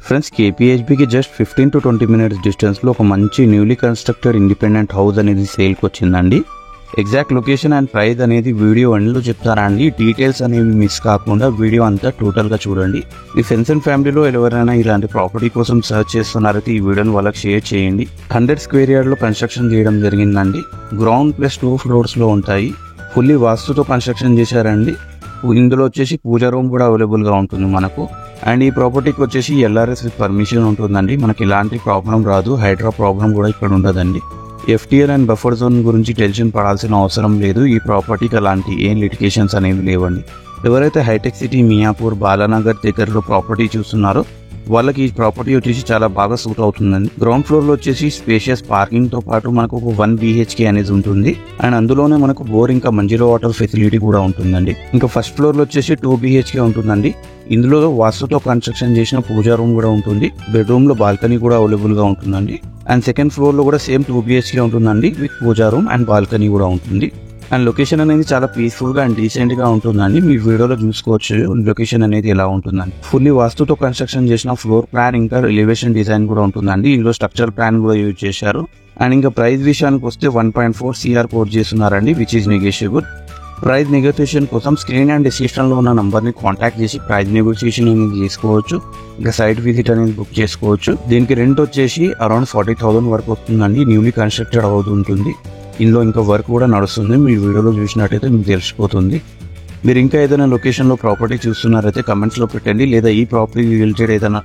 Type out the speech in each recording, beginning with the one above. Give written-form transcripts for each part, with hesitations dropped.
Friends, కేపీహెచ్బికి just 15 to 20 minutes డిస్టెన్స్లో ఒక మంచి న్యూలీ కన్స్ట్రక్టెడ్ ఇండిపెండెంట్ హౌస్ అనేది సేల్కి వచ్చిందండి. ఎగ్జాక్ట్ లొకేషన్ అండ్ ప్రైస్ అనేది వీడియో ఎండ్లో చెప్తారా అండి. డీటెయిల్స్ అనేవి మిస్ కాకుండా వీడియో అంతా టోటల్గా చూడండి. మీ ఫ్రెండ్స్ అండ్ ఫ్యామిలీలో ఎవరైనా ఇలాంటి ప్రాపర్టీ కోసం సర్చ్ చేస్తున్నారైతే ఈ వీడియోని వాళ్ళకి షేర్ చేయండి. 100 square yardలో కన్స్ట్రక్షన్ చేయడం జరిగిందండి. గ్రౌండ్ ప్లస్ 2 floors ఉంటాయి. ఫుల్లీ వాస్తుతో కన్స్ట్రక్షన్ చేశారండి. ఇందులో వచ్చేసి పూజా రూమ్ కూడా అవైలబుల్గా ఉంటుంది మనకు. అండ్ ఈ ప్రాపర్టీకి వచ్చేసి ఎల్ఆర్ఎస్ విత్ పర్మిషన్ ఉంటుందండి. మనకి ఇలాంటి ప్రాబ్లం రాదు. హైడ్రా ప్రాబ్లం కూడా ఇక్కడ ఉండదండి. ఎఫ్టీఆర్ అండ్ బఫర్ జోన్ గురించి టెన్షన్ పడాల్సిన అవసరం లేదు. ఈ ప్రాపర్టీకి అలాంటి ఏం లిటిగేషన్స్ అనేవి లేవండి. ఎవరైతే హైటెక్ సిటీ, మియాపూర్, బాలానగర్ దగ్గరలో ప్రాపర్టీ చూస్తున్నారో వాళ్ళకి ఈ ప్రాపర్టీ వచ్చేసి చాలా బాగా సూట్ అవుతుందండి. గ్రౌండ్ ఫ్లోర్లో వచ్చేసి స్పేషియస్ పార్కింగ్తో పాటు మనకు ఒక 1 BHK అనేది ఉంటుంది. అండ్ అందులోనే మనకు బోర్ ఇంకా మంజీరా వాటర్ ఫెసిలిటీ కూడా ఉంటుందండి. ఇంకా ఫస్ట్ ఫ్లోర్లో వచ్చేసి 2 BHK ఉంటుందండి. ఇందులో వాస్తుతో కన్స్ట్రక్షన్ చేసిన పూజా రూమ్ కూడా ఉంటుంది. బెడ్రూమ్ లో బాల్కనీ కూడా అవైలబుల్ గా ఉంటుందండి. అండ్ సెకండ్ ఫ్లోర్ లో కూడా సేమ్ 2 BHK ఉంటుందండి with puja room and balcony కూడా ఉంటుంది. అండ్ లొకేషన్ అనేది చాలా పీస్ఫుల్ గా అండ్ డీసెంట్ గా ఉంటుందండి. మీ వీడియోలో చూసుకోవచ్చు లొకేషన్ అనేది ఎలా ఉంటుందండి. ఫుల్లీ వాస్తుతో కన్స్ట్రక్షన్ చేసిన ఫ్లోర్ ప్లాన్ ఇంకా ఎలివేషన్ డిజైన్ కూడా ఉంటుందండి. ఇందులో స్ట్రక్చర్ ప్లాన్ కూడా యూజ్ చేశారు. అండ్ ఇంకా ప్రైస్ విషయానికి వస్తే 1.4 CR కోట్ చేస్తున్నారండి, which is negotiable. Price negotiation కోసం స్క్రీన్ అండ్ డిస్క్రిప్షన్ లో ఉన్న నంబర్ ని కాంటాక్ట్ చేసి ప్రైస్ నెగోషియేషన్ అనేది చేసుకోవచ్చు. ఇంకా సైట్ విజిట్ అనేది బుక్ చేసుకోవచ్చు. దీనికి రెంట్ వచ్చేసి అరౌండ్ 40,000 వరకు వస్తుందండి. న్యూలీ కన్స్ట్రక్టెడ్ హౌస్ ఉంటుంది. ఇందులో ఇంకా వర్క్ కూడా నడుస్తుంది. మీ వీడియోలో చూసినట్టయితే మీకు తెలిసిపోతుంది. మీరు ఇంకా ఏదైనా లొకేషన్లో ప్రాపర్టీ చూస్తున్నారైతే కమెంట్స్లో పెట్టండి. లేదా ఈ ప్రాపర్టీ రిలేటెడ్ ఏదైనా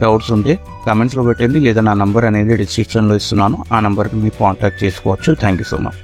డౌట్స్ ఉంటే కమెంట్స్లో పెట్టండి. లేదా నా నంబర్ అనేది డిస్క్రిప్షన్లో ఇస్తున్నాను. ఆ నంబర్కి మీరు కాంటాక్ట్ చేసుకోవచ్చు. Thank you so much.